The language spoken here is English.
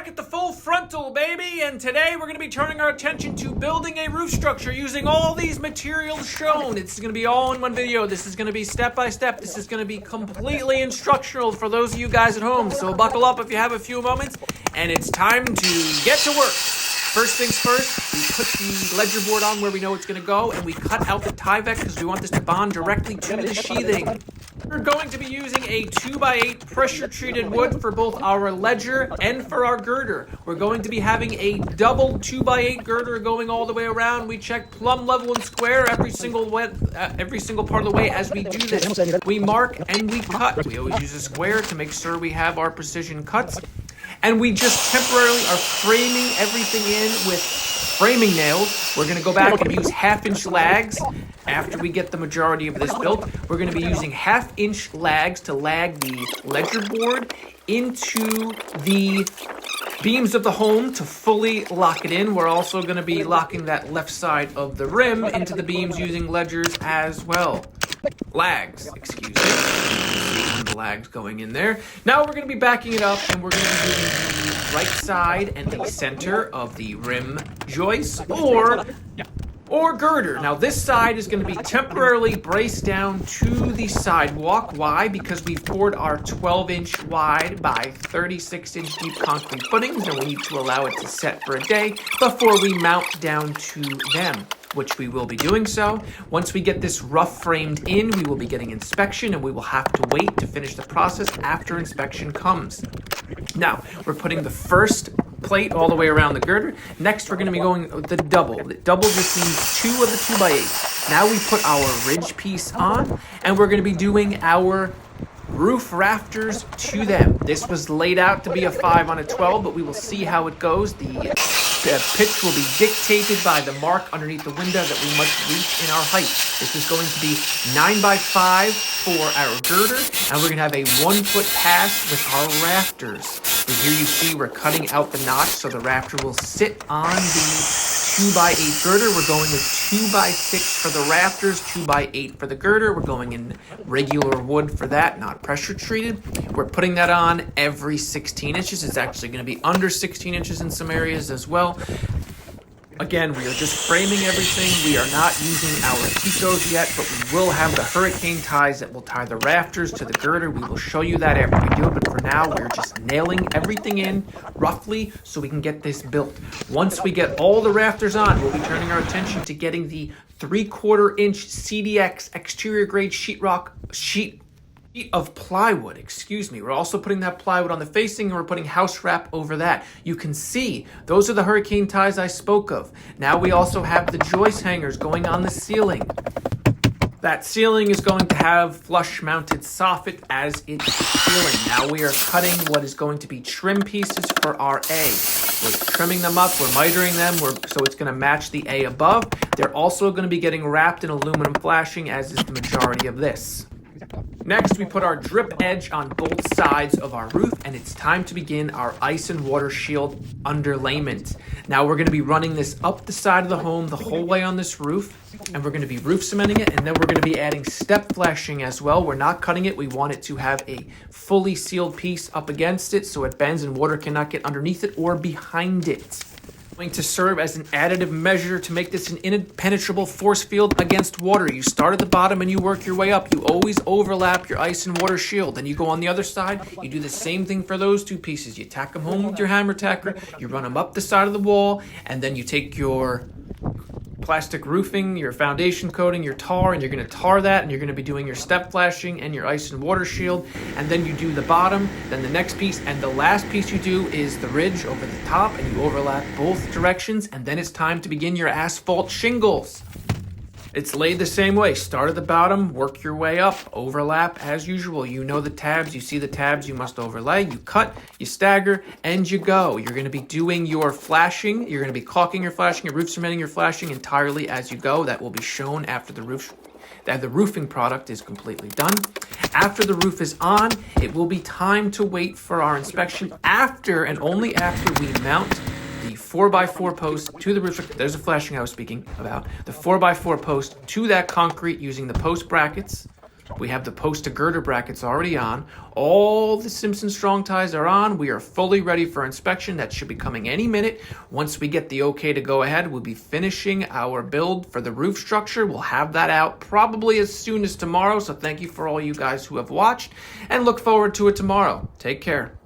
back at the full frontal, baby, and today we're going to be turning our attention to building a roof structure using all these materials shown. It's going to be all in one video. This is going to be step by step. This is going to be completely instructional for those of you guys at home. So buckle up if you have a few moments, and it's time to get to work. First things first, we put the ledger board on where we know it's going to go, and we cut out the Tyvek because we want this to bond directly to the sheathing. We're going to be using a 2x8 pressure-treated wood for both our ledger and for our girder. We're going to be having a double 2x8 girder going all the way around. We check plumb, level, and square every single part of the way as we do this. We mark and we cut. We always use a square to make sure we have our precision cuts. And we just temporarily are framing everything in with framing nails. We're going to go back and use half-inch lags after we get the majority of this built. We're going to be using half-inch lags to lag the ledger board into the beams of the home to fully lock it in. We're also going to be locking that left side of the rim into the beams using ledgers as well. Lags, excuse me. The lags going in there. Now we're going to be backing it up, and we're going to be doing the right side and the center of the rim joist or girder. Now this side is going to be temporarily braced down to the sidewalk. Why? Because we've poured our 12-inch wide by 36-inch deep concrete footings, and we need to allow it to set for a day before we mount down to them, which we will be doing so. Once we get this rough framed in, we will be getting inspection, and we will have to wait to finish the process after inspection comes. Now, we're putting the first plate all the way around the girder. Next, we're going to be going with the double. The double just means 2 of the 2x8. Now we put our ridge piece on, and we're going to be doing our roof rafters to them. This was laid out to be a 5 on a 12, but we will see how it goes. The pitch will be dictated by the mark underneath the window that we must reach in our height. This is going to be 9x5 for our girder, and we're going to have a 1-foot pass with our rafters. And here you see we're cutting out the notch so the rafter will sit on the 2x8 girder. We're going with 2x6 for the rafters, 2x8 for the girder. We're going in regular wood for that, not pressure treated. We're putting that on every 16 inches. It's actually going to be under 16 inches in some areas as well. Again, we are just framing everything. We are not using our Picos yet, but we will have the hurricane ties that will tie the rafters to the girder. We will show you that after we do it, but for now, we're just nailing everything in roughly so we can get this built. Once we get all the rafters on, we'll be turning our attention to getting the 3/4 inch CDX exterior grade sheet of plywood, We're also putting that plywood on the facing, and we're putting house wrap over that. You can see those are the hurricane ties I spoke of. Now we also have the joist hangers going on the ceiling. That ceiling is going to have flush mounted soffit as its ceiling. Now we are cutting what is going to be trim pieces for our A. We're trimming them up, we're mitering them, so it's going to match the A above. They're also going to be getting wrapped in aluminum flashing, as is the majority of this. Next, we put our drip edge on both sides of our roof, and it's time to begin our ice and water shield underlayment. Now we're going to be running this up the side of the home the whole way on this roof, and we're going to be roof cementing it, and then we're going to be adding step flashing as well. We're not cutting it. We want it to have a fully sealed piece up against it so it bends and water cannot get underneath it or behind it. Going to serve as an additive measure to make this an impenetrable force field against water. You start at the bottom and you work your way up. You always overlap your ice and water shield. Then you go on the other side. You do the same thing for those two pieces. You tack them home with your hammer tacker. You run them up the side of the wall, and then you take your plastic roofing, your foundation coating, your tar, and you're going to tar that, and you're going to be doing your step flashing and your ice and water shield, and then you do the bottom, then the next piece, and the last piece you do is the ridge over the top, and you overlap both directions, and then it's time to begin your asphalt shingles. It's laid the same way. Start at the bottom, work your way up, overlap as usual. You know the tabs, you see the tabs you must overlay. You cut, you stagger, and you go. You're going to be doing your flashing. You're going to be caulking your flashing, your roof cementing your flashing entirely as you go. That will be shown after the roofing product is completely done. After the roof is on, it will be time to wait for our inspection after and only after we mount the 4x4 post to the roof. There's the flashing I was speaking about. The 4x4 post to that concrete using the post brackets. We have the post to girder brackets already on. All the Simpson strong ties are on. We are fully ready for inspection. That should be coming any minute. Once we get the okay to go ahead, we'll be finishing our build for the roof structure. We'll have that out probably as soon as tomorrow. So thank you for all you guys who have watched, and look forward to it tomorrow. Take care.